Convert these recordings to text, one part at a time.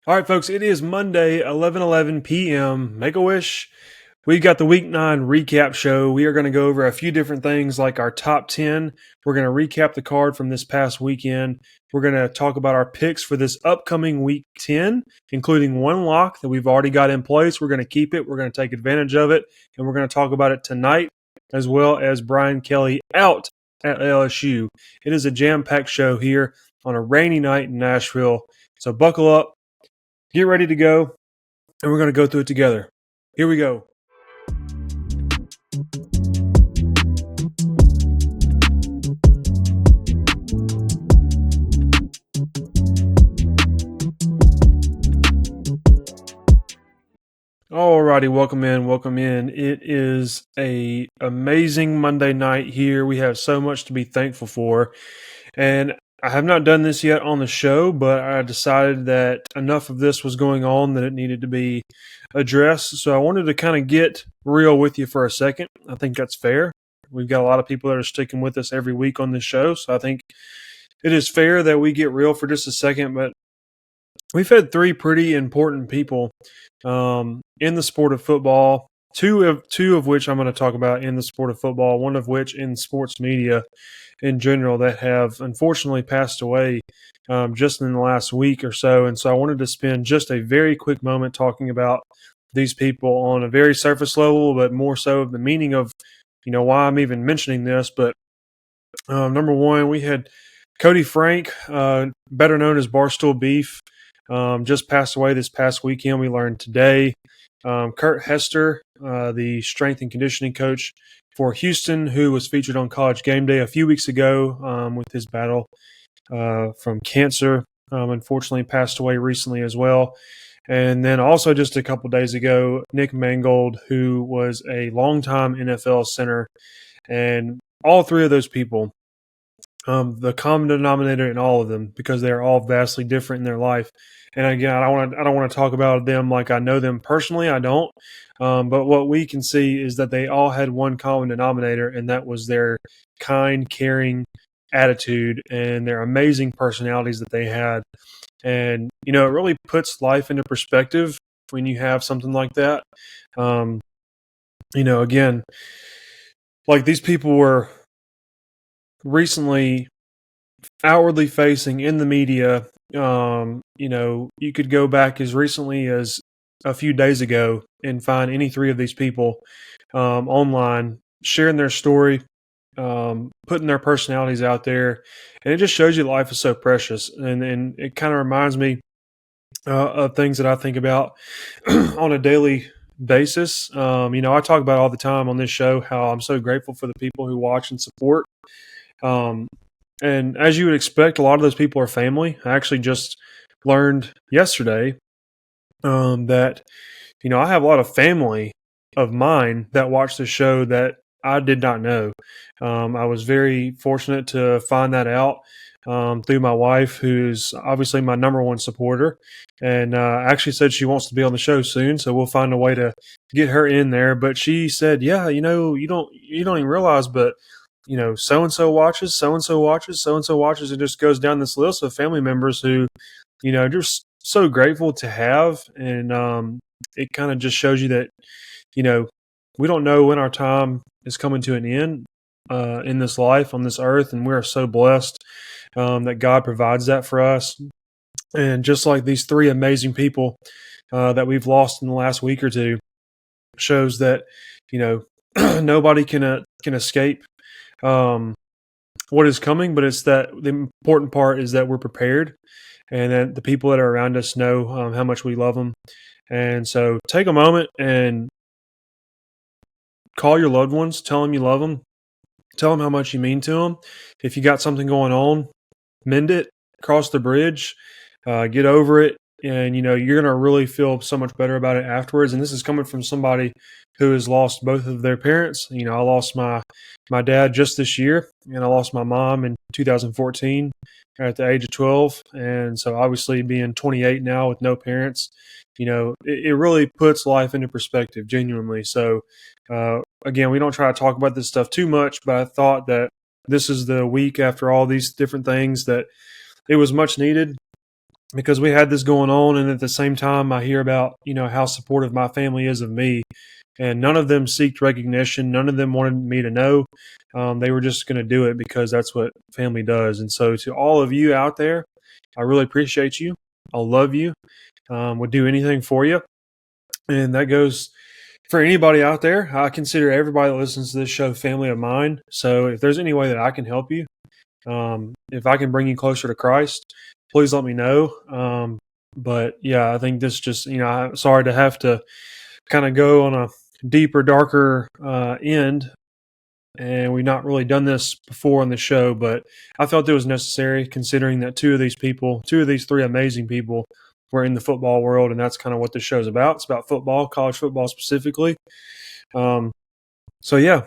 All right, folks, it is Monday, 11:11 p.m. Make-A-Wish. We've got the Week 9 recap show. We are going to go over a few different things like our top 10. We're going to recap the card from this past weekend. We're going to talk about our picks for this upcoming Week 10, including one lock that we've already got in place. We're going to keep it. We're going to take advantage of it, and we're going to talk about it tonight, as well as Brian Kelly out at LSU. It is a jam-packed show here on a rainy night in Nashville. So buckle up. Get ready to go, and we're going to go through it together. Here we go. Alrighty, welcome in. It is a amazing Monday night here. We have so much to be thankful for, and I have not done this yet on the show, but I decided that enough of this was going on that it needed to be addressed. So I wanted to kind of get real with you for a second. I think that's fair. We've got a lot of people that are sticking with us every week on this show, so I think it is fair that we get real for just a second. But we've had three pretty important people in the sport of football. Two of which I'm going to talk about in the sport of football. One of which in sports media in general that have unfortunately passed away just in the last week or so. And so I wanted to spend just a very quick moment talking about these people on a very surface level, but more so the meaning of, why I'm even mentioning this. But number one, we had Cody Frank, better known as Barstool Beef, just passed away this past weekend. We learned today. Kurt Hester, the strength and conditioning coach for Houston, who was featured on College Game Day a few weeks ago with his battle from cancer, unfortunately passed away recently as well. And then also just a couple days ago, Nick Mangold, who was a longtime NFL center. And all three of those people, the common denominator in all of them, because they are all vastly different in their life. And again, I don't want to talk about them like I know them personally. I don't. But what we can see is that they all had one common denominator, and that was their kind, caring attitude and their amazing personalities that they had. And, it really puts life into perspective when you have something like that. Again, like these people were recently outwardly facing in the media. You could go back as recently as a few days ago and find any three of these people online sharing their story, putting their personalities out there, and it just shows you life is so precious. And it kind of reminds me of things that I think about on a daily basis. I talk about all the time on this show how I'm so grateful for the people who watch and support. And as you would expect, a lot of those people are family. I actually just learned yesterday that, I have a lot of family of mine that watch the show that I did not know. I was very fortunate to find that out through my wife, who's obviously my number one supporter, and actually said she wants to be on the show soon. So we'll find a way to get her in there. But she said, "Yeah, you don't even realize, but." So and so watches, so and so watches, so and so watches. It just goes down this list of family members who, just so grateful to have. And it kind of just shows you that, we don't know when our time is coming to an end in this life on this earth. And we're so blessed that God provides that for us. And just like these three amazing people that we've lost in the last week or two shows that, nobody can escape what is coming, but it's that the important part is that we're prepared and that the people that are around us know how much we love them. And so take a moment and call your loved ones, tell them you love them, tell them how much you mean to them. If you got something going on, mend it, cross the bridge, get over it. And, you're going to really feel so much better about it afterwards. And this is coming from somebody who has lost both of their parents. I lost my dad just this year, and I lost my mom in 2014 at the age of 12. And so obviously being 28 now with no parents, it really puts life into perspective, genuinely. So, again, we don't try to talk about this stuff too much, but I thought that this is the week after all these different things that it was much needed. because we had this going on, and at the same time I hear about, how supportive my family is of me, and none of them seeked recognition. None of them wanted me to know. They were just going to do it because that's what family does. And so, to all of you out there, I really appreciate you. I love you. Would do anything for you. And that goes for anybody out there. I consider everybody that listens to this show family of mine. So if there's any way that I can help you, if I can bring you closer to Christ, please let me know. But yeah, I think this just, I'm sorry to have to kind of go on a deeper, darker end. And we've not really done this before on the show, but I felt it was necessary considering that two of these three amazing people were in the football world, and that's kind of what the show's about. It's about football, college football specifically. So yeah,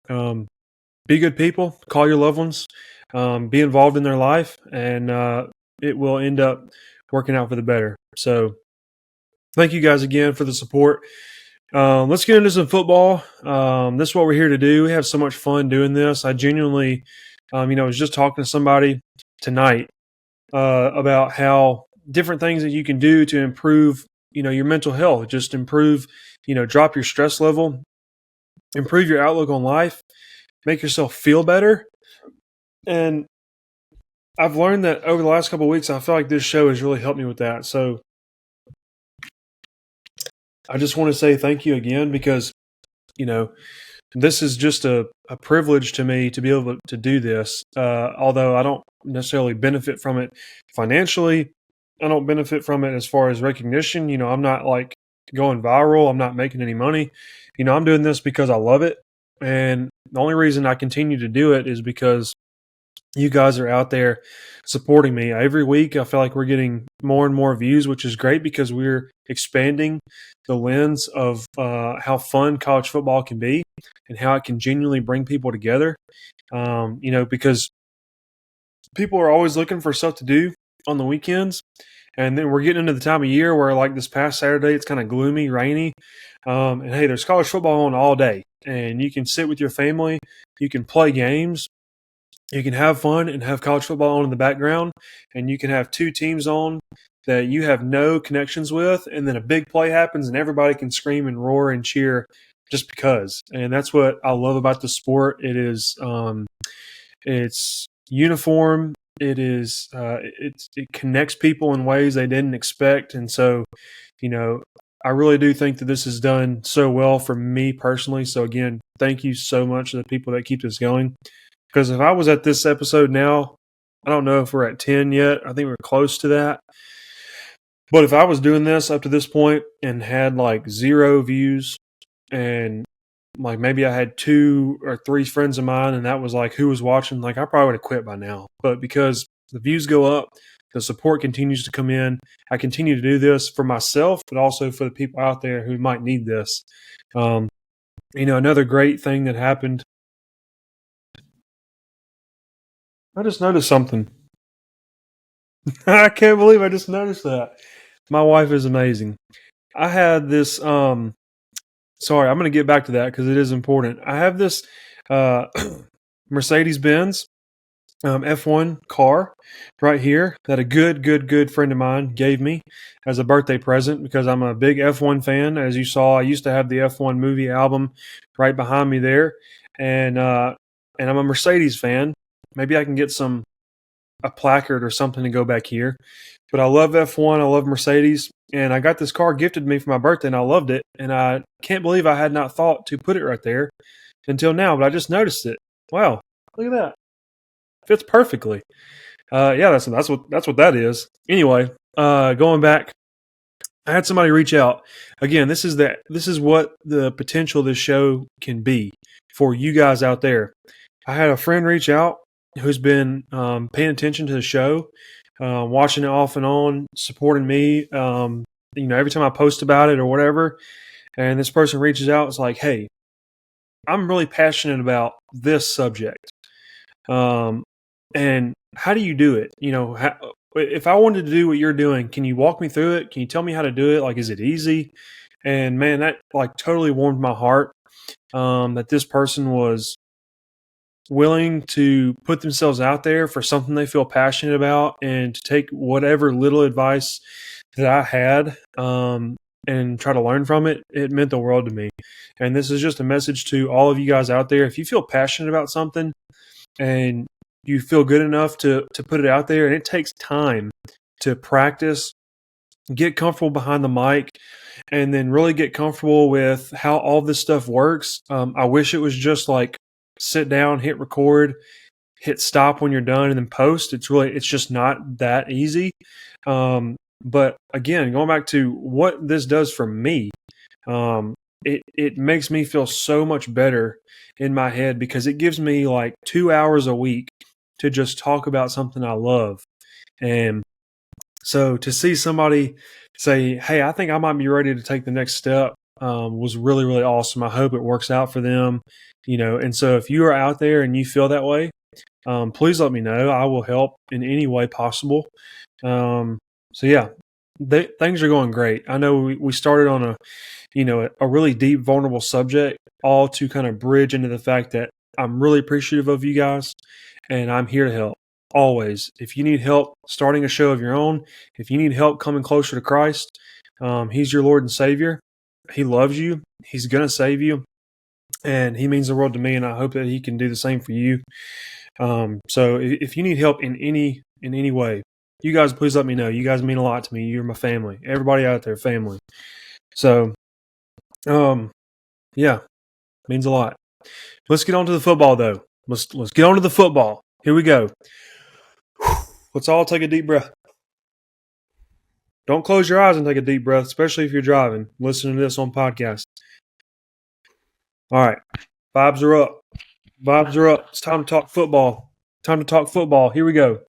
be good people, call your loved ones, be involved in their life, and it will end up working out for the better. So thank you guys again for the support. Let's get into some football. This is what we're here to do. We have so much fun doing this. I genuinely, was just talking to somebody tonight about how different things that you can do to improve, your mental health, just improve, drop your stress level, improve your outlook on life, make yourself feel better. And I've learned that over the last couple of weeks, I feel like this show has really helped me with that. So I just want to say thank you again because, this is just a privilege to me to be able to do this. Although I don't necessarily benefit from it financially, I don't benefit from it as far as recognition. I'm not like going viral. I'm not making any money. I'm doing this because I love it. And the only reason I continue to do it is because you guys are out there supporting me. Every week, I feel like we're getting more and more views, which is great because we're expanding the lens of how fun college football can be and how it can genuinely bring people together. Because people are always looking for stuff to do on the weekends. And then we're getting into the time of year where, like this past Saturday, it's kind of gloomy, rainy. And hey, there's college football on all day. And you can sit with your family. You can play games. You can have fun and have college football on in the background. And you can have two teams on that you have no connections with. And then a big play happens and everybody can scream and roar and cheer just because. And that's what I love about the sport. It is, it's uniform. It is it connects people in ways they didn't expect. And so, I really do think that this is done so well for me personally. So again, thank you so much to the people that keep this going. Because if I was at this episode now, I don't know if we're at 10 yet. I think we're close to that. But if I was doing this up to this point and had like 0 views and like maybe I had 2 or 3 friends of mine and that was like who was watching, like I probably would have quit by now. But because the views go up, the support continues to come in. I continue to do this for myself, but also for the people out there who might need this. Another great thing that happened. I just noticed something. I can't believe I just noticed that. My wife is amazing. I had this, sorry, I'm going to get back to that because it is important. I have this Mercedes-Benz F1 car right here that a good friend of mine gave me as a birthday present because I'm a big F1 fan. As you saw, I used to have the F1 movie album right behind me there. And I'm a Mercedes fan. Maybe I can get a placard or something to go back here. But I love F1. I love Mercedes. And I got this car gifted to me for my birthday, and I loved it. And I can't believe I had not thought to put it right there until now, but I just noticed it. Wow, look at that. Fits perfectly. Yeah, that's what that is. Anyway, going back, I had somebody reach out. Again, this is what the potential of this show can be for you guys out there. I had a friend reach out who's been paying attention to the show, watching it off and on, supporting me. Every time I post about it or whatever, and this person reaches out, it's like, hey, I'm really passionate about this subject. And how do you do it? If I wanted to do what you're doing, can you walk me through it? Can you tell me how to do it? Like, is it easy? And man, that like totally warmed my heart. That this person was willing to put themselves out there for something they feel passionate about and to take whatever little advice that I had and try to learn from it, it meant the world to me. And this is just a message to all of you guys out there. If you feel passionate about something and you feel good enough to put it out there, and it takes time to practice, get comfortable behind the mic, and then really get comfortable with how all this stuff works. I wish it was just like sit down, hit record, hit stop when you're done, and then post. It's just not that easy. But again, going back to what this does for me, it makes me feel so much better in my head because it gives me like 2 hours a week to just talk about something I love. And so to see somebody say, "Hey, I think I might be ready to take the next step," was really, really awesome. I hope it works out for them, And so if you are out there and you feel that way, please let me know. I will help in any way possible. So yeah, things are going great. I know we started on a really deep, vulnerable subject, all to kind of bridge into the fact that I'm really appreciative of you guys, and I'm here to help. Always. If you need help starting a show of your own, if you need help coming closer to Christ, He's your Lord and Savior. He loves you. He's going to save you. And He means the world to me, and I hope that He can do the same for you. So if you need help in any way, you guys please let me know. You guys mean a lot to me. You're my family. Everybody out there, family. So, yeah, means a lot. Let's get on to the football, though. Let's get on to the football. Here we go. Let's all take a deep breath. Don't close your eyes and take a deep breath, especially if you're driving, listening to this on podcast. All right. Vibes are up. Vibes are up. It's time to talk football. Here we go.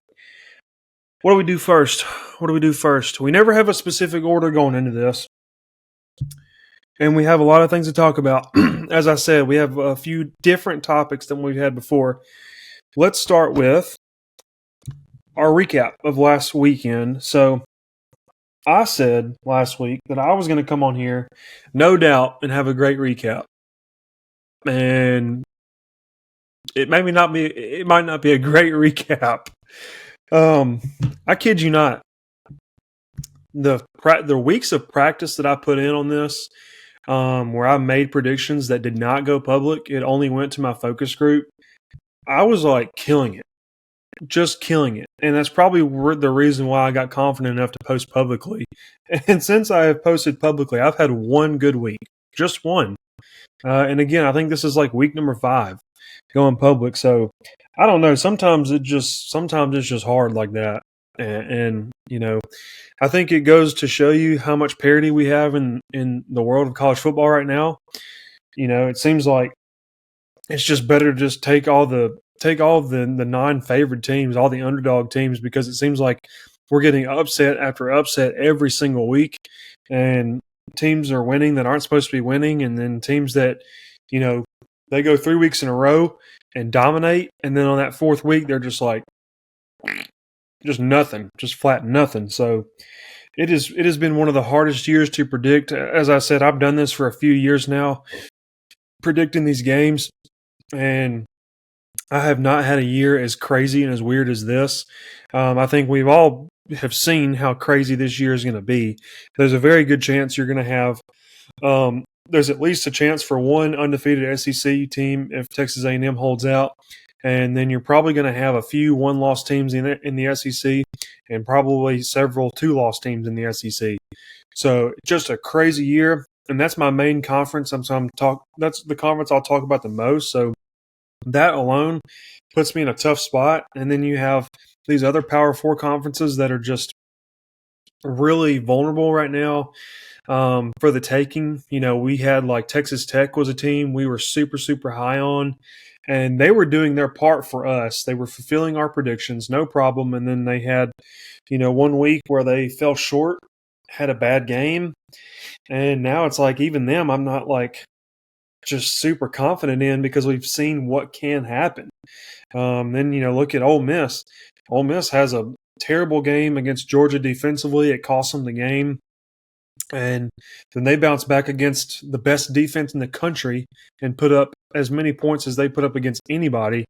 What do we do first? We never have a specific order going into this. And we have a lot of things to talk about. As I said, we have a few different topics than we've had before. Let's start with our recap of last weekend. So I said last week that I was going to come on here, no doubt, and have a great recap. And it might not be a great recap. I kid you not. The weeks of practice that I put in on this, where I made predictions that did not go public, it only went to my focus group. I was like killing it. Just killing it. And that's probably the reason why I got confident enough to post publicly. And since I have posted publicly, I've had one good week. Just one. And again, I think this is like week number 5 going public. So I don't know. Sometimes it's just hard like that. And I think it goes to show you how much parity we have in the world of college football right now. It seems like it's just better to just take all the non-favored teams, all the underdog teams, because it seems like we're getting upset after upset every single week, and teams are winning that aren't supposed to be winning, and then teams that, they go 3 weeks in a row and dominate, and then on that 4th week, they're just like, just nothing, just flat nothing. So it has been one of the hardest years to predict. As I said, I've done this for a few years now, predicting these games, and I have not had a year as crazy and as weird as this. I think we've all have seen how crazy this year is going to be. There's a very good chance you're going to have. There's at least a chance for one undefeated SEC team if Texas A&M holds out, and then you're probably going to have a few one-loss teams in the SEC, and probably several two-loss teams in the SEC. So just a crazy year, and that's my main conference. That's the conference I'll talk about the most. So that alone puts me in a tough spot. And then you have these other Power 4 conferences that are just really vulnerable right now for the taking. We had like Texas Tech was a team we were super, super high on, and they were doing their part for us. They were fulfilling our predictions, no problem. And then they had, 1 week where they fell short, had a bad game. And now it's like even them, I'm not like just super confident in, because we've seen what can happen. Then, look at Ole Miss. Ole Miss has a terrible game against Georgia defensively. It cost them the game. And then they bounce back against the best defense in the country and put up as many points as they put up against anybody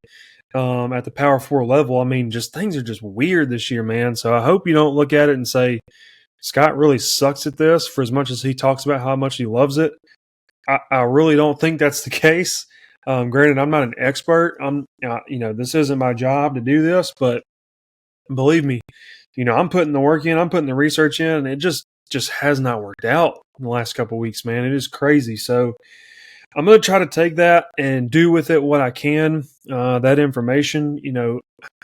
at the Power 4 level. I mean, just things are just weird this year, man. So I hope you don't look at it and say, Scott really sucks at this for as much as he talks about how much he loves it. I really don't think that's the case. Granted, I'm not an expert. This isn't my job to do this, but believe me, I'm putting the work in, I'm putting the research in, and it just has not worked out in the last couple of weeks, man. It is crazy. So I'm going to try to take that and do with it what I can, that information,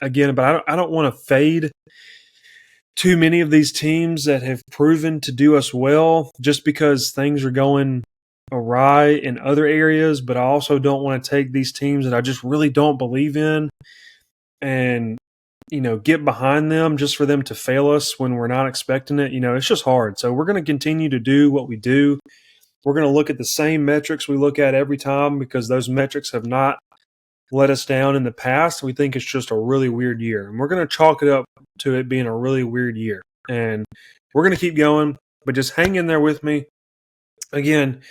again, but I don't want to fade too many of these teams that have proven to do us well just because things are going awry in other areas. But I also don't want to take these teams that I just really don't believe in and, get behind them just for them to fail us when we're not expecting it. It's just hard. So we're going to continue to do what we do. We're going to look at the same metrics we look at every time because those metrics have not let us down in the past. We think it's just a really weird year. And we're going to chalk it up to it being a really weird year. And we're going to keep going, but just hang in there with me. Again,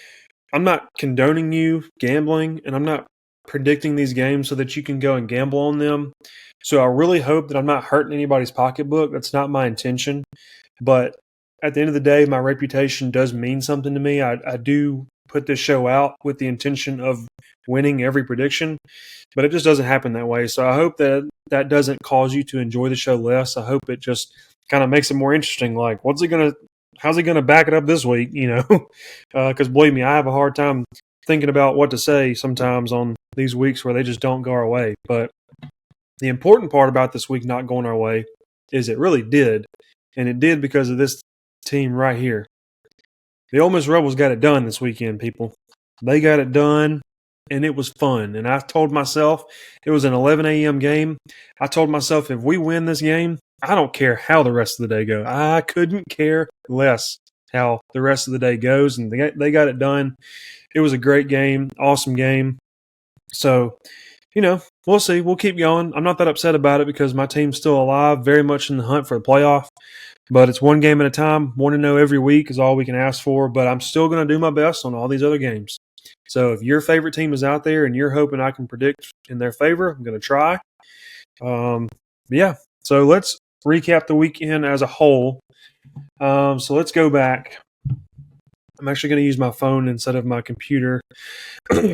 I'm not condoning you gambling, and I'm not predicting these games so that you can go and gamble on them. So I really hope that I'm not hurting anybody's pocketbook. That's not my intention. But at the end of the day, my reputation does mean something to me. I do put this show out with the intention of winning every prediction, but it just doesn't happen that way. So I hope that doesn't cause you to enjoy the show less. I hope it just kind of makes it more interesting. Like, how's he going to back it up this week? Because believe me, I have a hard time thinking about what to say sometimes on these weeks where they just don't go our way. But the important part about this week not going our way is it really did. And it did because of this team right here. The Ole Miss Rebels got it done this weekend, people. They got it done, and it was fun. And I told myself it was an 11 a.m. game. I told myself if we win this game, I don't care how the rest of the day goes. I couldn't care less how the rest of the day goes, and they got it done. It was a great game, awesome game. So, we'll see. We'll keep going. I'm not that upset about it because my team's still alive, very much in the hunt for the playoff. But it's one game at a time. 1-0 every week is all we can ask for. But I'm still going to do my best on all these other games. So if your favorite team is out there and you're hoping I can predict in their favor, I'm going to try. Yeah. So let's recap the weekend as a whole. So let's go back. I'm actually going to use my phone instead of my computer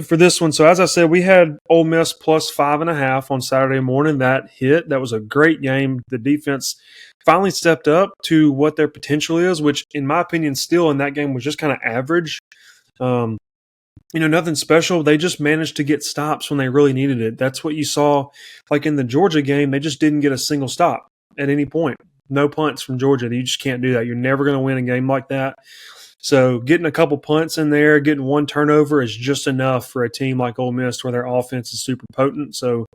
for this one. So as I said, we had Ole Miss plus 5.5 on Saturday morning. That hit. That was a great game. The defense finally stepped up to what their potential is, which in my opinion still in that game was just kind of average. Nothing special. They just managed to get stops when they really needed it. That's what you saw like in the Georgia game. They just didn't get a single stop at any point. No punts from Georgia. You just can't do that. You're never going to win a game like that. So getting a couple punts in there, getting one turnover is just enough for a team like Ole Miss where their offense is super potent. So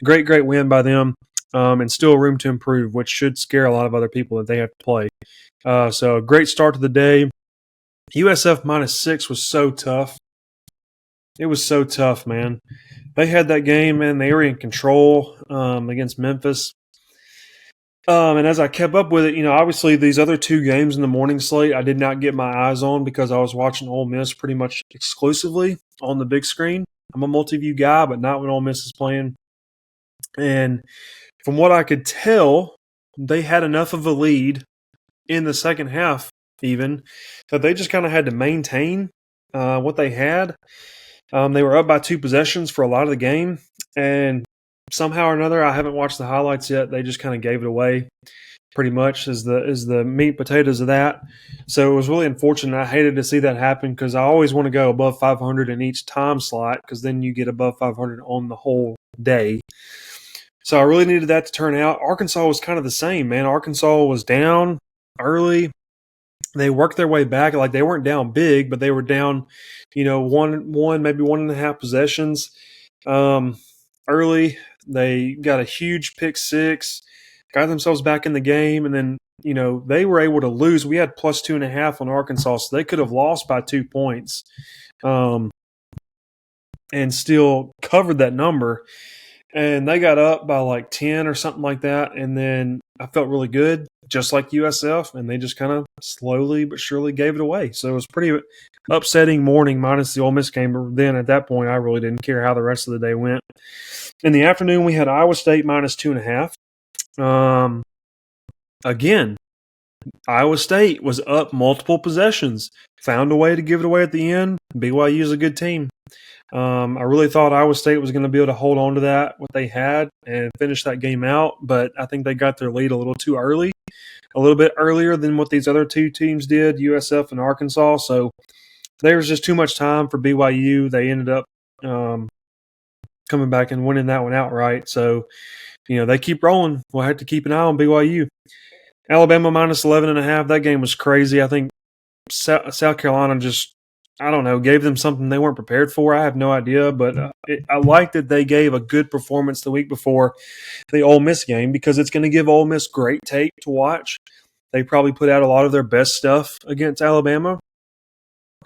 great win by them, and still room to improve, which should scare a lot of other people that they have to play. So a great start to the day. USF -6 was so tough. It was so tough, man. They had that game, man. They were in control against Memphis. And as I kept up with it, obviously these other two games in the morning slate, I did not get my eyes on because I was watching Ole Miss pretty much exclusively on the big screen. I'm a multi-view guy, but not when Ole Miss is playing. And from what I could tell, they had enough of a lead in the second half even that they just kind of had to maintain what they had. They were up by 2 possessions for a lot of the game. And somehow or another, I haven't watched the highlights yet. They just kind of gave it away pretty much as the meat and potatoes of that. So it was really unfortunate. I hated to see that happen because I always want to go above 500 in each time slot because then you get above 500 on the whole day. So I really needed that to turn out. Arkansas was kind of the same, man. Arkansas was down early. They worked their way back. Like they weren't down big, but they were down, one, maybe 1.5 possessions early. They got a huge pick six, got themselves back in the game, and then, they were able to lose. We had plus 2.5 on Arkansas, so they could have lost by 2 points and still covered that number. and they got up by like 10 or something like that. And then I felt really good, just like USF, and they just kind of slowly but surely gave it away. So it was pretty upsetting morning minus the Ole Miss game. But then at that point, I really didn't care how the rest of the day went. In the afternoon, we had Iowa State minus 2.5. Again, Iowa State was up multiple possessions, found a way to give it away at the end. BYU is a good team. I really thought Iowa State was going to be able to hold on to that, what they had, and finish that game out, but I think they got their lead a little too early, a little bit earlier than what these other two teams did, USF and Arkansas. So there was just too much time for BYU. They ended up coming back and winning that one outright. So, they keep rolling. We'll have to keep an eye on BYU. Alabama minus 11.5. That game was crazy. I think South Carolina just, I don't know, gave them something they weren't prepared for. I have no idea, but I like that they gave a good performance the week before the Ole Miss game because it's going to give Ole Miss great tape to watch. They probably put out a lot of their best stuff against Alabama.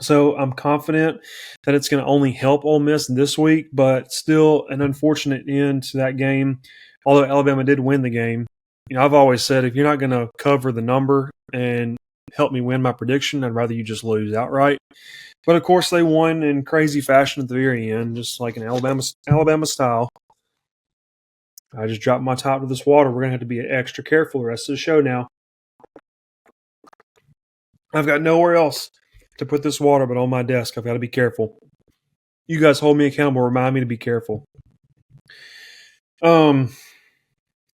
So I'm confident that it's going to only help Ole Miss this week, but still an unfortunate end to that game, although Alabama did win the game. I've always said if you're not going to cover the number and help me win my prediction, I'd rather you just lose outright. But, of course, they won in crazy fashion at the very end, just like in Alabama style. I just dropped my top to this water. We're going to have to be extra careful the rest of the show now. I've got nowhere else to put this water but on my desk. I've got to be careful. You guys hold me accountable. Remind me to be careful.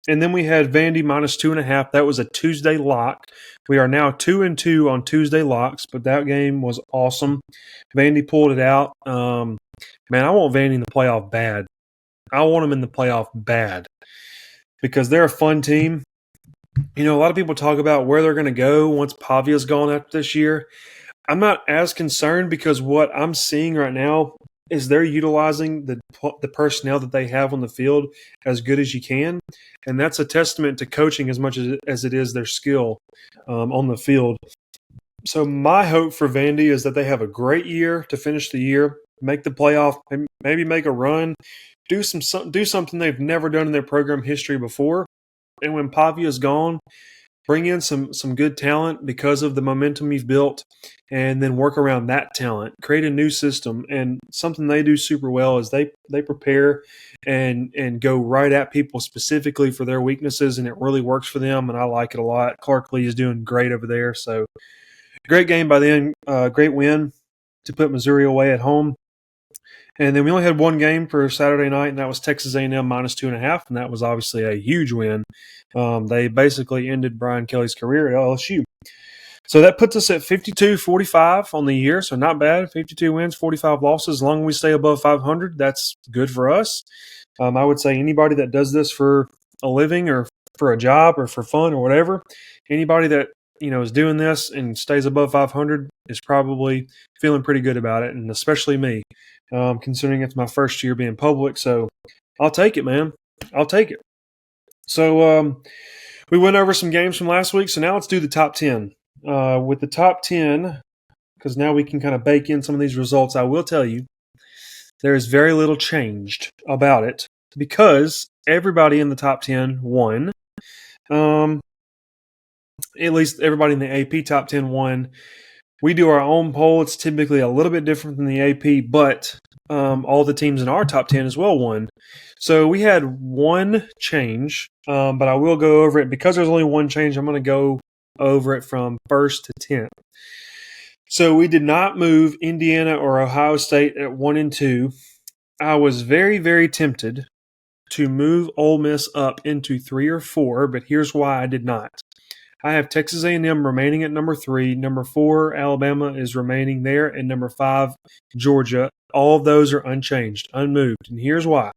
And then we had Vandy minus 2.5. That was a Tuesday lock. We are now 2-2 on Tuesday locks, but that game was awesome. Vandy pulled it out. Man, I want Vandy in the playoff bad. I want them in the playoff bad because they're a fun team. A lot of people talk about where they're going to go once Pavia's gone after this year. I'm not as concerned because what I'm seeing right now is they're utilizing the personnel that they have on the field as good as you can. And that's a testament to coaching as much as it is their skill on the field. So my hope for Vandy is that they have a great year to finish the year, make the playoff, maybe make a run, do something they've never done in their program history before. And when Pavia is gone, bring in some good talent because of the momentum you've built, and then work around that talent. Create a new system. And something they do super well is they prepare and go right at people specifically for their weaknesses, and it really works for them, and I like it a lot. Clark Lee is doing great over there. So great game by them. Great win to put Missouri away at home. And then we only had one game for Saturday night, and that was Texas A&M minus 2.5, and that was obviously a huge win. They basically ended Brian Kelly's career at LSU. So that puts us at 52-45 on the year, so not bad. 52 wins, 45 losses. As long as we stay above 500, that's good for us. I would say anybody that does this for a living or for a job or for fun or whatever, anybody that is doing this and stays above 500 is probably feeling pretty good about it, and especially me. Considering it's my first year being public. So I'll take it, man. I'll take it. So we went over some games from last week. So now let's do the top 10. With the top 10, because now we can kind of bake in some of these results, I will tell you there is very little changed about it because everybody in the top 10 won. At least everybody in the AP top 10 won. We do our own poll. It's typically a little bit different than the AP, but all the teams in our top 10 as well won. So we had one change, but I will go over it. Because there's only one change, I'm going to go over it from 1st to 10th. So we did not move Indiana or Ohio State at 1 and 2. I was very, very tempted to move Ole Miss up into 3 or 4, but here's why I did not. I have Texas A&M remaining at number 3. Number 4, Alabama is remaining there. And number 5, Georgia. All of those are unchanged, unmoved. And here's why.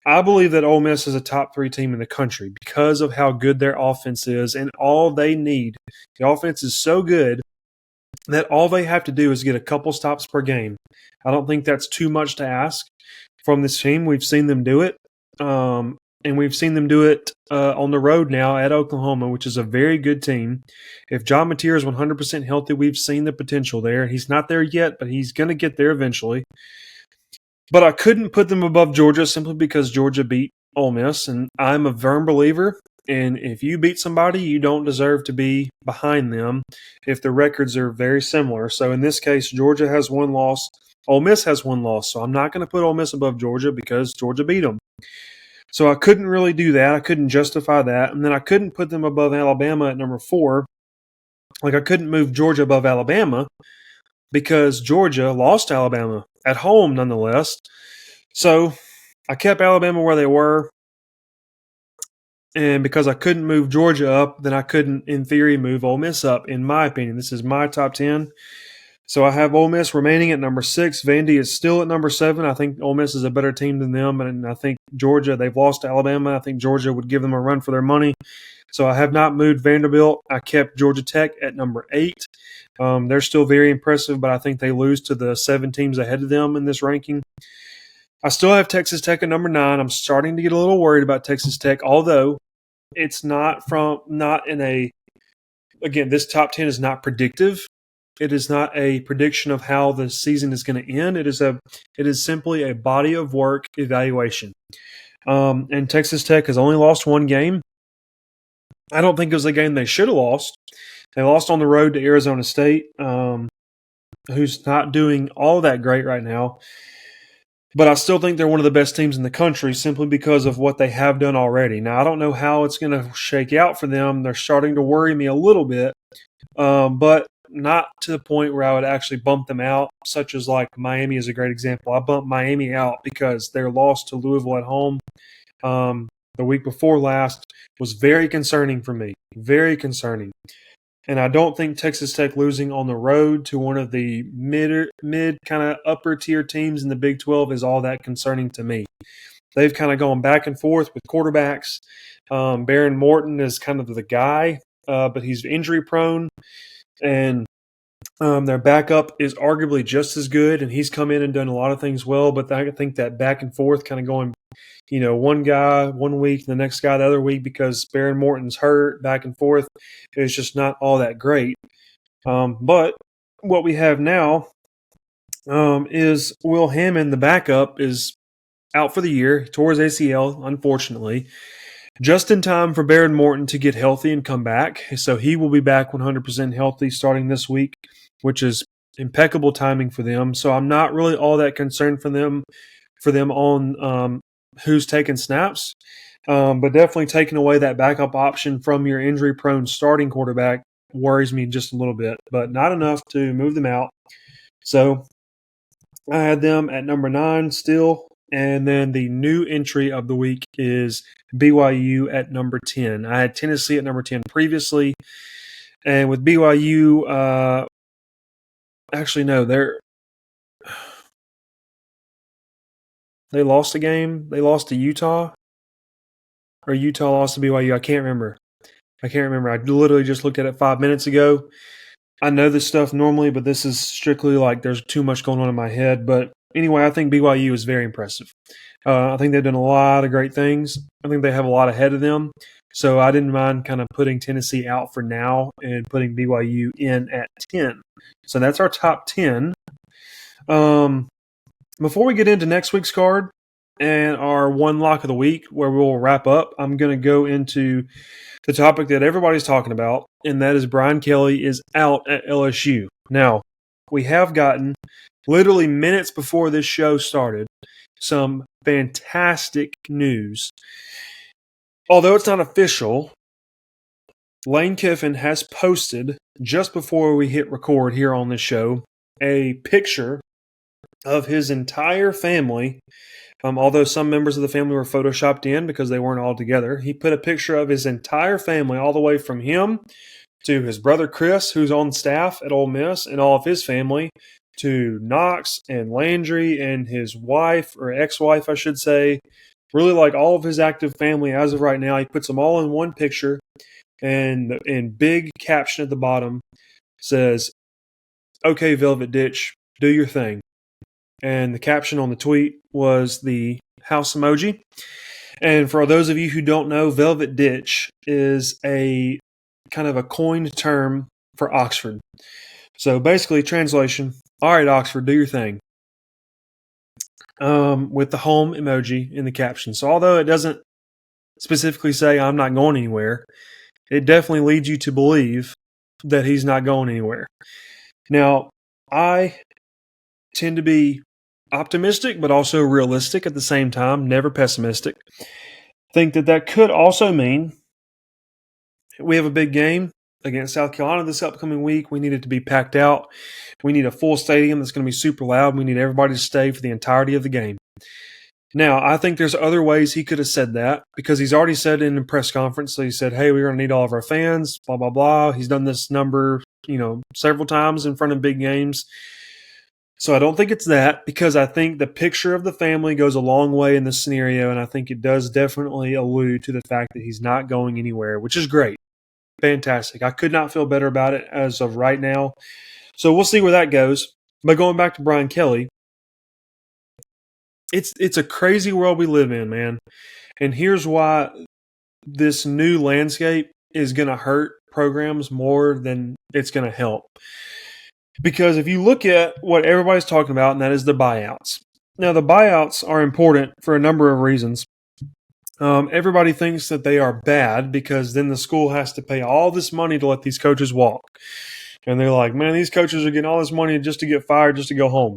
I believe that Ole Miss is a top 3 team in the country because of how good their offense is and all they need. The offense is so good that all they have to do is get a couple stops per game. I don't think that's too much to ask from this team. We've seen them do it. And we've seen them do it on the road now at Oklahoma, which is a very good team. If John Mateer is 100% healthy, we've seen the potential there. He's not there yet, but he's going to get there eventually. But I couldn't put them above Georgia simply because Georgia beat Ole Miss, and I'm a firm believer. And if you beat somebody, you don't deserve to be behind them if the records are very similar. So in this case, Georgia has one loss. Ole Miss has one loss. So I'm not going to put Ole Miss above Georgia because Georgia beat them. So I couldn't really do that. I couldn't justify that. And then I couldn't put them above Alabama at number 4. Like I couldn't move Georgia above Alabama because Georgia lost to Alabama at home nonetheless. So I kept Alabama where they were. And because I couldn't move Georgia up, then I couldn't, in theory, move Ole Miss up, in my opinion. This is my top 10. So I have Ole Miss remaining at number 6. Vandy is still at number 7. I think Ole Miss is a better team than them. And I think Georgia, they've lost to Alabama. I think Georgia would give them a run for their money. So I have not moved Vanderbilt. I kept Georgia Tech at number 8. They're still very impressive, but I think they lose to the 7 teams ahead of them in this ranking. I still have Texas Tech at number 9. I'm starting to get a little worried about Texas Tech, although it's not in a, again, this top 10 is not predictive. It is not a prediction of how the season is going to end. It is simply a body of work evaluation. And Texas Tech has only lost one game. I don't think it was a game they should have lost. They lost on the road to Arizona State, who's not doing all that great right now. But I still think they're one of the best teams in the country simply because of what they have done already. Now, I don't know how it's going to shake out for them. They're starting to worry me a little bit, but not to the point where I would actually bump them out, such as like Miami is a great example. I bumped Miami out because their loss to Louisville at home the week before last was very concerning for me, very concerning. And I don't think Texas Tech losing on the road to one of the mid kind of upper tier teams in the Big 12 is all that concerning to me. They've kind of gone back and forth with quarterbacks. Baron Morton is kind of the guy, but he's injury prone. And their backup is arguably just as good, and he's come in and done a lot of things well. But I think that back and forth kind of going, one guy 1 week, the next guy the other week because Baron Morton's hurt, back and forth, is just not all that great. But what we have now is Will Hammond, the backup, is out for the year, tore his ACL, unfortunately, just in time for Baron Morton to get healthy and come back. So he will be back 100% healthy starting this week, which is impeccable timing for them. So I'm not really all that concerned for them on who's taking snaps. But definitely taking away that backup option from your injury-prone starting quarterback worries me just a little bit, but not enough to move them out. So I had them at number 9 still. And then the new entry of the week is BYU at number 10. I had Tennessee at number 10 previously. And with BYU, actually, no, they lost a game. They lost to Utah. Or Utah lost to BYU. I can't remember. I literally just looked at it 5 minutes ago. I know this stuff normally, but this is strictly like there's too much going on in my head. But anyway, I think BYU is very impressive. I think they've done a lot of great things. I think they have a lot ahead of them. So I didn't mind kind of putting Tennessee out for now and putting BYU in at 10. So that's our top 10. Before we get into next week's card and our one lock of the week where we'll wrap up, I'm going to go into the topic that everybody's talking about, and that is Brian Kelly is out at LSU. Now, we have gotten, literally minutes before this show started, some fantastic news. Although it's not official, Lane Kiffin has posted, just before we hit record here on this show, a picture of his entire family. Although some members of the family were photoshopped in because they weren't all together, he put a picture of his entire family, all the way from him to his brother Chris, who's on staff at Ole Miss, and all of his family, to Knox and Landry and his wife, or ex-wife, I should say. Really, like all of his active family as of right now. He puts them all in one picture, and in big caption at the bottom says, "Okay, Velvet Ditch, do your thing." And the caption on the tweet was the house emoji. And for those of you who don't know, Velvet Ditch is a kind of a coined term for Oxford. So basically, translation, all right, Oxford, do your thing. with the home emoji in the caption. So although it doesn't specifically say I'm not going anywhere, it definitely leads you to believe that he's not going anywhere. Now, I tend to be optimistic, but also realistic at the same time, never pessimistic. Think that could also mean we have a big game against South Carolina this upcoming week. We need it to be packed out. We need a full stadium that's going to be super loud. We need everybody to stay for the entirety of the game. Now, I think there's other ways he could have said that because he's already said in the press conference. So he said, hey, we're going to need all of our fans, blah, blah, blah. He's done this number, several times in front of big games. So I don't think it's that because I think the picture of the family goes a long way in this scenario. And I think it does definitely allude to the fact that he's not going anywhere, which is great. Fantastic. I could not feel better about it as of right now. So we'll see where that goes. But going back to Brian Kelly, it's a crazy world we live in, man. And here's why this new landscape is going to hurt programs more than it's going to help. Because if you look at what everybody's talking about, and that is the buyouts. Now, the buyouts are important for a number of reasons. Everybody thinks that they are bad because then the school has to pay all this money to let these coaches walk. And they're like, man, these coaches are getting all this money just to get fired, just to go home.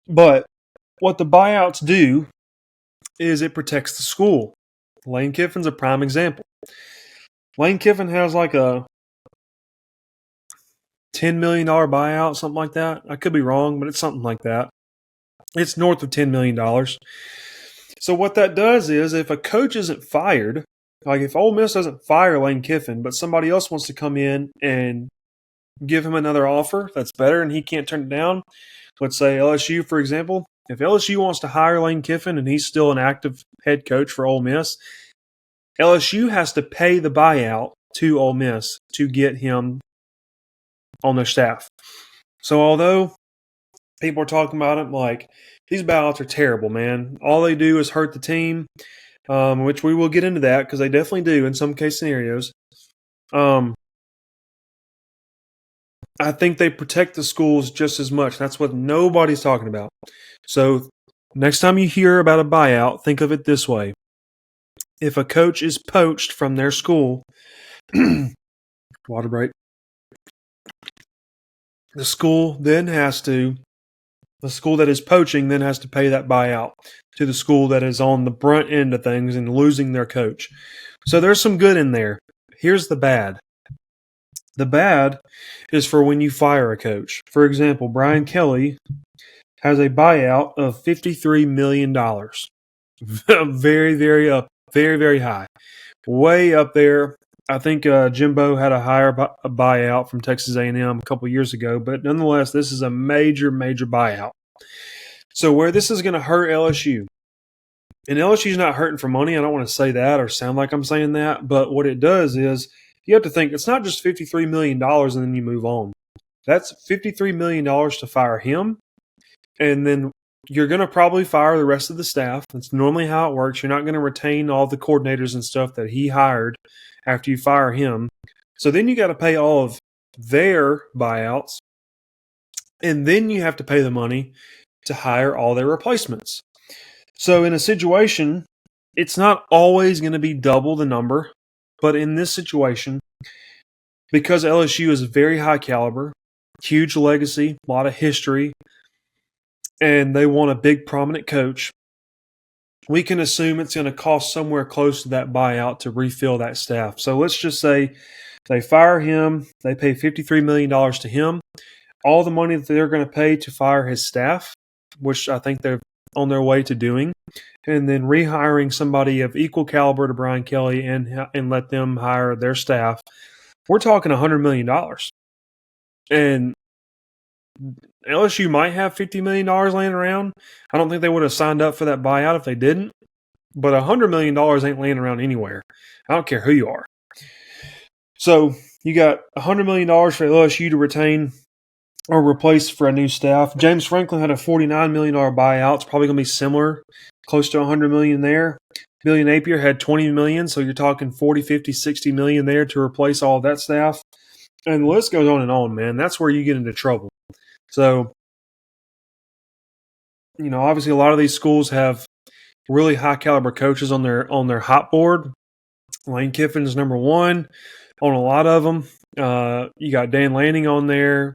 But what the buyouts do is it protects the school. Lane Kiffin's a prime example. Lane Kiffin has like a $10 million buyout, something like that. I could be wrong, but it's something like that. It's north of $10 million. So what that does is if a coach isn't fired, like if Ole Miss doesn't fire Lane Kiffin, but somebody else wants to come in and give him another offer that's better and he can't turn it down, let's say LSU, for example. If LSU wants to hire Lane Kiffin and he's still an active head coach for Ole Miss, LSU has to pay the buyout to Ole Miss to get him on their staff. So although people are talking about it like these buyouts are terrible, man. All they do is hurt the team, which we will get into that because they definitely do in some case scenarios. I think they protect the schools just as much. That's what nobody's talking about. So next time you hear about a buyout, think of it this way. If a coach is poached from their school, water break, the school that is poaching then has to pay that buyout to the school that is on the brunt end of things and losing their coach. So there's some good in there. Here's the bad. The bad is for when you fire a coach. For example, Brian Kelly has a buyout of $53 million. Very, very up, very, very high. Way up there. I think Jimbo had a higher buyout from Texas A&M a couple years ago, but nonetheless, this is a major, major buyout. So where this is going to hurt LSU, and LSU's not hurting for money. I don't want to say that or sound like I'm saying that, but what it does is you have to think it's not just $53 million and then you move on. That's $53 million to fire him, and then you're going to probably fire the rest of the staff. That's normally how it works. You're not going to retain all the coordinators and stuff that he hired after you fire him. So then you got to pay all of their buyouts, and then you have to pay the money to hire all their replacements. So in a situation, it's not always going to be double the number, but in this situation, because LSU is very high caliber, huge legacy, a lot of history, and they want a big prominent coach, we can assume it's going to cost somewhere close to that buyout to refill that staff. So let's just say they fire him, they pay $53 million to him. All the money that they're going to pay to fire his staff, which I think they're on their way to doing, and then rehiring somebody of equal caliber to Brian Kelly and let them hire their staff, we're talking $100 million. And LSU might have $50 million laying around. I don't think they would have signed up for that buyout if they didn't. But $100 million ain't laying around anywhere. I don't care who you are. So you got $100 million for LSU to retain or replace for a new staff. James Franklin had a $49 million buyout. It's probably going to be similar, close to $100 million there. Billy Napier had $20 million, so you're talking $40, $50, $60 million there to replace all of that staff. And the list goes on and on, man. That's where you get into trouble. So obviously a lot of these schools have really high caliber coaches on their hot board. Lane Kiffin is number one on a lot of them. You got Dan Lanning on there.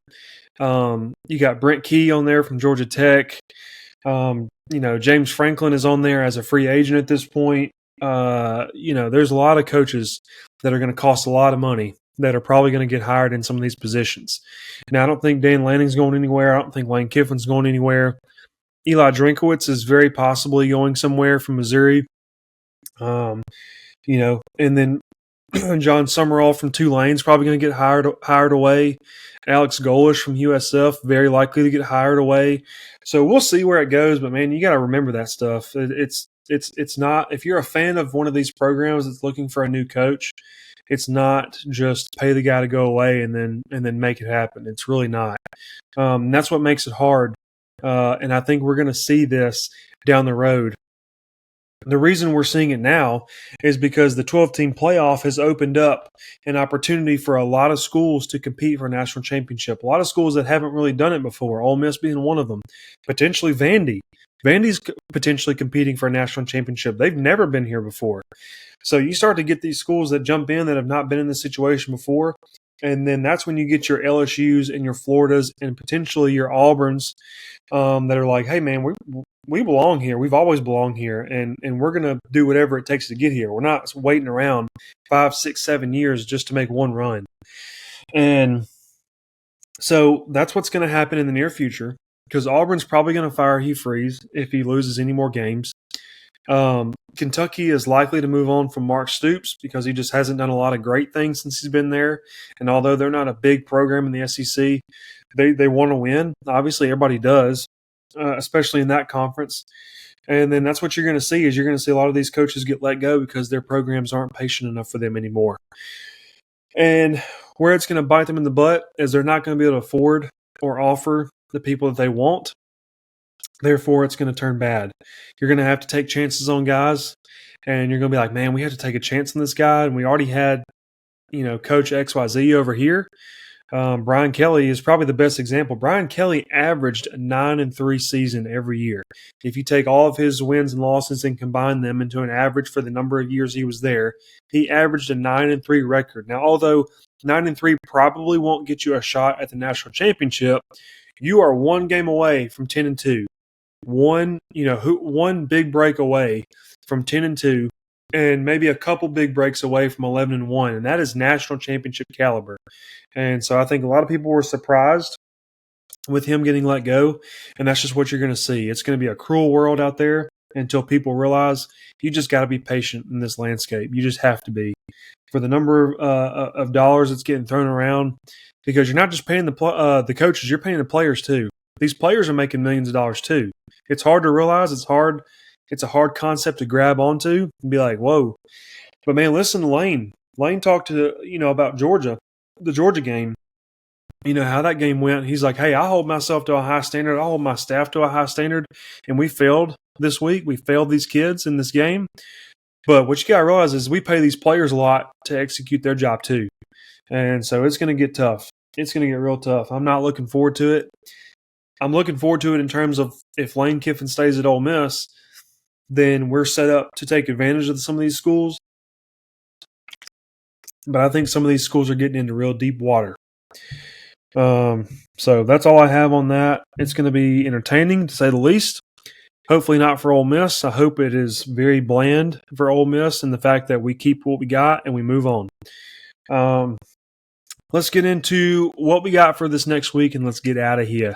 You got Brent Key on there from Georgia Tech. James Franklin is on there as a free agent at this point. There's a lot of coaches that are going to cost a lot of money that are probably going to get hired in some of these positions. Now, I don't think Dan Lanning's going anywhere. I don't think Lane Kiffin's going anywhere. Eli Drinkowitz is very possibly going somewhere from Missouri. And then John Summerall from Tulane's probably going to get hired away. Alex Golish from USF very likely to get hired away. So we'll see where it goes. But man, you got to remember that stuff. It's not, if you're a fan of one of these programs that's looking for a new coach, it's not just pay the guy to go away and then make it happen. It's really not. That's what makes it hard. And I think we're going to see this down the road. The reason we're seeing it now is because the 12-team playoff has opened up an opportunity for a lot of schools to compete for a national championship. A lot of schools that haven't really done it before, Ole Miss being one of them. Potentially Vandy. Vandy's potentially competing for a national championship. They've never been here before. So you start to get these schools that jump in that have not been in this situation before, and then that's when you get your LSUs and your Floridas and potentially your Auburns that are like, hey, man, we belong here. We've always belonged here, and we're going to do whatever it takes to get here. We're not waiting around 5, 6, 7 years just to make one run. And so that's what's going to happen in the near future because Auburn's probably going to fire Hugh Freeze if he loses any more games. Kentucky is likely to move on from Mark Stoops because he just hasn't done a lot of great things since he's been there. And although they're not a big program in the SEC, they want to win. Obviously, everybody does. Especially in that conference. And then that's what you're going to see is you're going to see a lot of these coaches get let go because their programs aren't patient enough for them anymore. And where it's going to bite them in the butt is they're not going to be able to afford or offer the people that they want. Therefore, it's going to turn bad. You're going to have to take chances on guys, and you're going to be like, man, we have to take a chance on this guy, and we already had, Coach XYZ over here. Brian Kelly is probably the best example. Brian Kelly averaged a 9-3 season every year. If you take all of his wins and losses and combine them into an average for the number of years he was there, he averaged a 9-3 record. Now, although 9-3 probably won't get you a shot at the national championship, you are one game away from 10-2. One big break away from 10-2. And maybe a couple big breaks away from 11-1, and that is national championship caliber. And so I think a lot of people were surprised with him getting let go, and that's just what you're going to see. It's going to be a cruel world out there until people realize you just got to be patient in this landscape. You just have to be. For the number of dollars that's getting thrown around, because you're not just paying the coaches, you're paying the players too. These players are making millions of dollars too. It's hard to realize. It's hard. It's a hard concept to grab onto and be like, whoa. But, man, listen to Lane. Lane talked to, about Georgia, the Georgia game, how that game went. He's like, hey, I hold myself to a high standard. I hold my staff to a high standard. And we failed this week. We failed these kids in this game. But what you got to realize is we pay these players a lot to execute their job too. And so it's going to get tough. It's going to get real tough. I'm not looking forward to it. I'm looking forward to it in terms of if Lane Kiffin stays at Ole Miss, then we're set up to take advantage of some of these schools. But I think some of these schools are getting into real deep water. So that's all I have on that. It's going to be entertaining, to say the least. Hopefully not for Ole Miss. I hope it is very bland for Ole Miss and the fact that we keep what we got and we move on. Let's get into what we got for this next week and let's get out of here.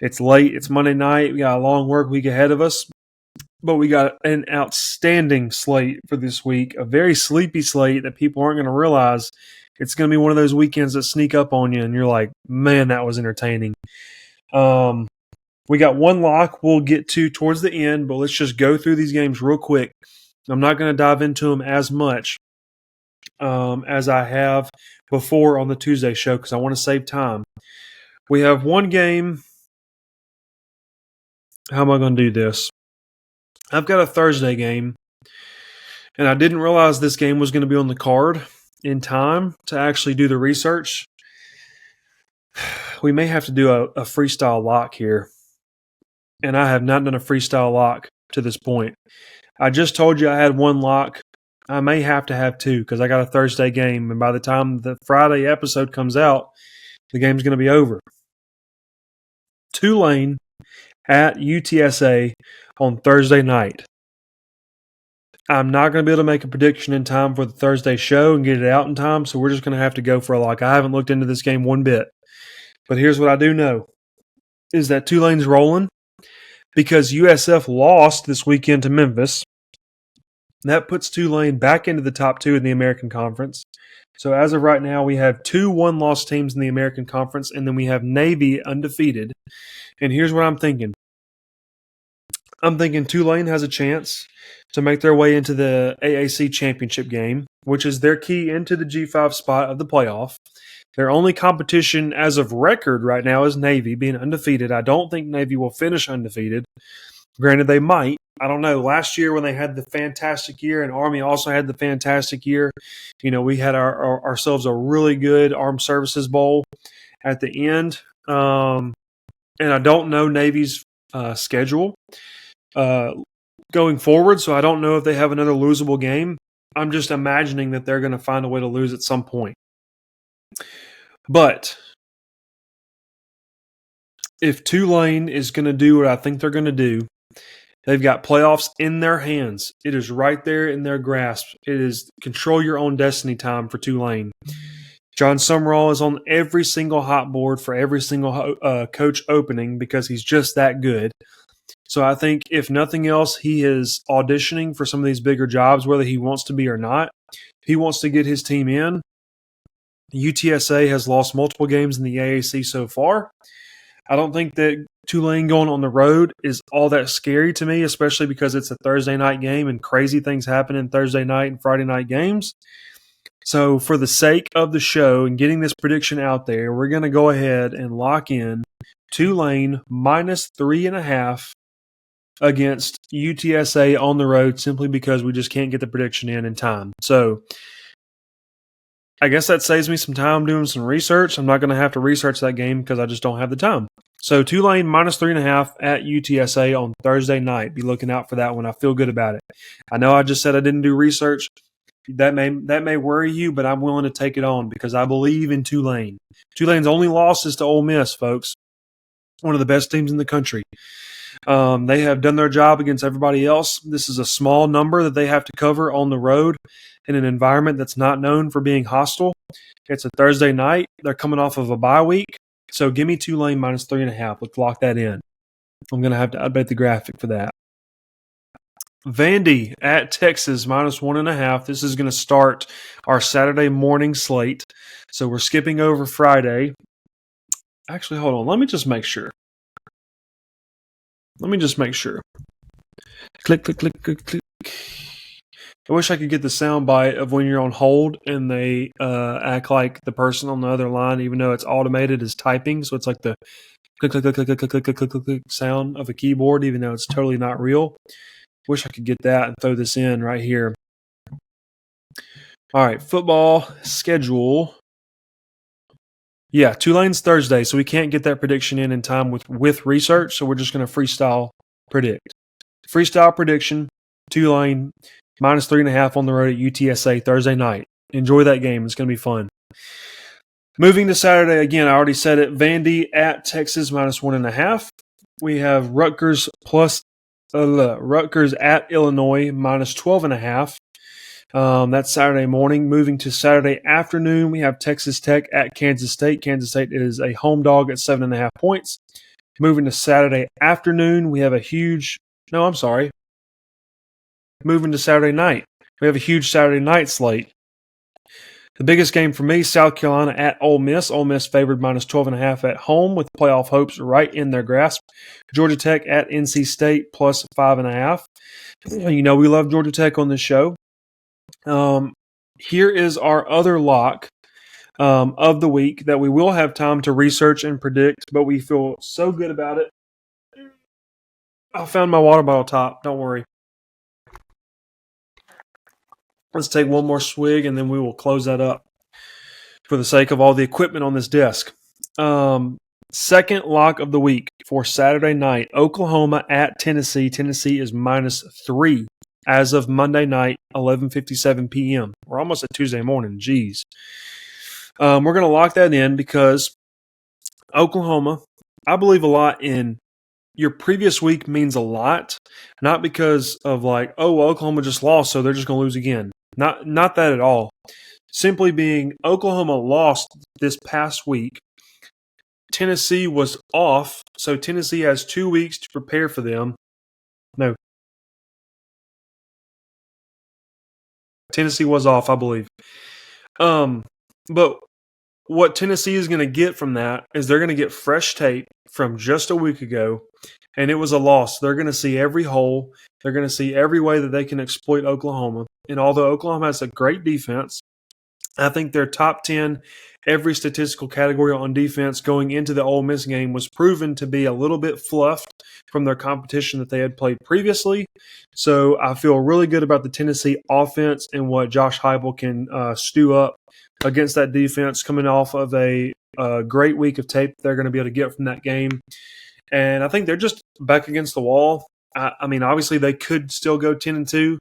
It's late. It's Monday night. We got a long work week ahead of us. But we got an outstanding slate for this week, a very sleepy slate that people aren't going to realize. It's going to be one of those weekends that sneak up on you, and you're like, man, that was entertaining. We got one lock we'll get to towards the end, but let's just go through these games real quick. I'm not going to dive into them as much as I have before on the Tuesday show because I want to save time. We have one game. How am I going to do this? I've got a Thursday game, and I didn't realize this game was going to be on the card in time to actually do the research. We may have to do a freestyle lock here. and I have not done a freestyle lock to this point. I just told you I had one lock. I may have to have two because I got a Thursday game, and by the time the Friday episode comes out, the game's going to be over. Tulane at UTSA on Thursday night. I'm not going to be able to make a prediction in time for the Thursday show and get it out in time, so we're just going to have to go for a lock. I haven't looked into this game one bit, but here's what I do know, is that Tulane's rolling because USF lost this weekend to Memphis. That puts Tulane back into the top two in the American Conference. So as of right now, we have two one-loss teams in the American Conference, and then we have Navy undefeated. And here's what I'm thinking. I'm thinking Tulane has a chance to make their way into the AAC championship game, which is their key into the G5 spot of the playoff. Their only competition as of record right now is Navy being undefeated. I don't think Navy will finish undefeated. Granted, they might. I don't know. Last year when they had the fantastic year and Army also had the fantastic year, we had ourselves a really good Armed Services Bowl at the end. And I don't know Navy's schedule going forward, so I don't know if they have another losable game. I'm just imagining that they're going to find a way to lose at some point. But if Tulane is going to do what I think they're going to do, they've got playoffs in their hands. It is right there in their grasp. It is control your own destiny time for Tulane. John Summerall is on every single hot board for every single coach opening because he's just that good. So I think if nothing else, he is auditioning for some of these bigger jobs, whether he wants to be or not. He wants to get his team in. UTSA has lost multiple games in the AAC so far. I don't think that Tulane going on the road is all that scary to me, especially because it's a Thursday night game and crazy things happen in Thursday night and Friday night games. So for the sake of the show and getting this prediction out there, we're going to go ahead and lock in Tulane minus 3.5 against UTSA on the road simply because we just can't get the prediction in time. So I guess that saves me some time doing some research. I'm not going to have to research that game because I just don't have the time. So Tulane minus 3.5 at UTSA on Thursday night. Be looking out for that one. I feel good about it. I know I just said I didn't do research. That may worry you, but I'm willing to take it on because I believe in Tulane. Tulane's only loss is to Ole Miss, folks. One of the best teams in the country. They have done their job against everybody else. This is a small number that they have to cover on the road in an environment that's not known for being hostile. It's a Thursday night. They're coming off of a bye week. So give me Tulane minus 3.5. Let's lock that in. I'm going to have to update the graphic for that. Vandy at Texas minus 1.5. This is going to start our Saturday morning slate. So we're skipping over Friday. Actually, hold on. Let me just make sure. Click, click, click, click, click. I wish I could get the sound bite of when you're on hold and they act like the person on the other line, even though it's automated, is typing. So it's like the click, click, click, click, click, click, click, click, click, click sound of a keyboard, even though it's totally not real. Wish I could get that and throw this in right here. All right, football schedule. Yeah, Tulane's Thursday, so we can't get that prediction in time with research, so we're just going to freestyle predict. Freestyle prediction, Tulane minus 3.5 on the road at UTSA Thursday night. Enjoy that game. It's going to be fun. Moving to Saturday, again, I already said it, Vandy at Texas minus 1.5. We have Rutgers at Illinois minus 12.5. That's Saturday morning. Moving to Saturday afternoon, we have Texas Tech at Kansas State. Kansas State is a home dog at 7.5 points. Moving to Saturday afternoon, we have Moving to Saturday night, we have a huge Saturday night slate. The biggest game for me, South Carolina at Ole Miss. Ole Miss favored minus 12.5 at home with playoff hopes right in their grasp. Georgia Tech at NC State plus 5.5. We love Georgia Tech on this show. Here is our other lock of the week that we will have time to research and predict, but we feel so good about it. I found my water bottle top. Don't worry. Let's take one more swig and then we will close that up for the sake of all the equipment on this desk. Second lock of the week for Saturday night, Oklahoma at Tennessee. Tennessee is -3 as of Monday night, 11:57 p.m. We're almost at Tuesday morning. Jeez. We're going to lock that in because Oklahoma, I believe a lot in your previous week means a lot, not because of like, oh, well, Oklahoma just lost, so they're just going to lose again. Not that at all. Simply being Oklahoma lost this past week. Tennessee was off, so Tennessee has 2 weeks to prepare for them. No. Tennessee was off, I believe. But what Tennessee is going to get from that is they're going to get fresh tape from just a week ago, and it was a loss. They're going to see every hole. They're going to see every way that they can exploit Oklahoma. And although Oklahoma has a great defense, I think their top 10 every statistical category on defense going into the Ole Miss game was proven to be a little bit fluffed from their competition that they had played previously. So I feel really good about the Tennessee offense and what Josh Heupel can stew up against that defense coming off of a great week of tape they're going to be able to get from that game. And I think they're just back against the wall. I mean, obviously they could still go 10-2,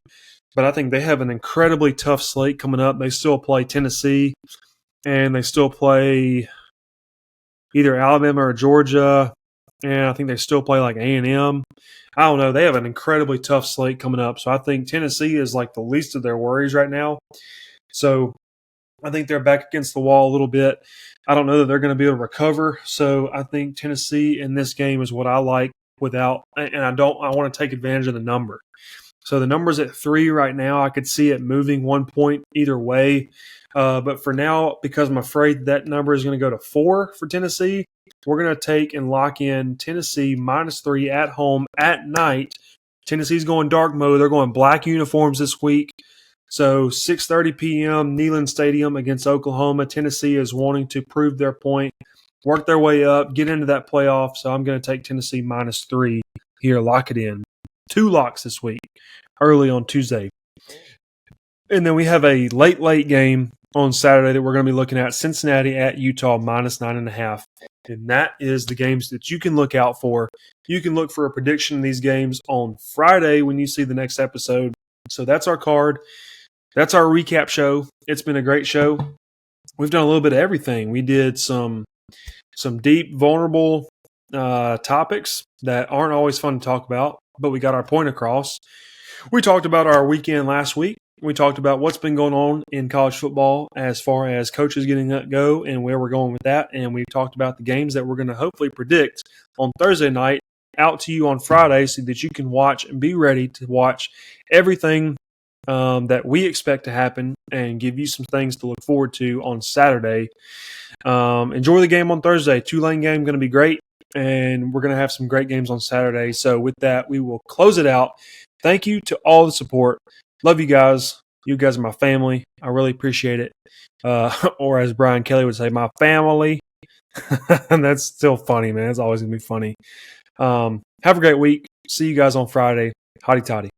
but I think they have an incredibly tough slate coming up. They still play Tennessee, and they still play either Alabama or Georgia, and I think they still play like A&M. I don't know. They have an incredibly tough slate coming up, so I think Tennessee is like the least of their worries right now. So I think they're back against the wall a little bit. I don't know that they're going to be able to recover, so I think Tennessee in this game is what I like without – and I want to take advantage of the number. So the number's at 3 right now. I could see it moving 1 point either way. But for now, because I'm afraid that number is going to go to 4 for Tennessee, we're going to take and lock in Tennessee -3 at home at night. Tennessee's going dark mode. They're going black uniforms this week. So 6:30 p.m., Neyland Stadium against Oklahoma. Tennessee is wanting to prove their point, work their way up, get into that playoff. So I'm going to take Tennessee -3 here, lock it in. 2 locks this week, early on Tuesday. And then we have a late game on Saturday that we're going to be looking at, Cincinnati at Utah, -9.5. And that is the games that you can look out for. You can look for a prediction in these games on Friday when you see the next episode. So that's our card. That's our recap show. It's been a great show. We've done a little bit of everything. We did some deep, vulnerable topics that aren't always fun to talk about, but we got our point across. We talked about our weekend last week. We talked about what's been going on in college football as far as coaches getting let go and where we're going with that. And we talked about the games that we're going to hopefully predict on Thursday night out to you on Friday so that you can watch and be ready to watch everything that we expect to happen and give you some things to look forward to on Saturday. Enjoy the game on Thursday. Tulane game going to be great, and we're going to have some great games on Saturday. So with that, we will close it out. Thank you to all the support. Love you guys. You guys are my family. I really appreciate it. Or as Brian Kelly would say, my family. And that's still funny, man. It's always going to be funny. Have a great week. See you guys on Friday. Hotty toddy.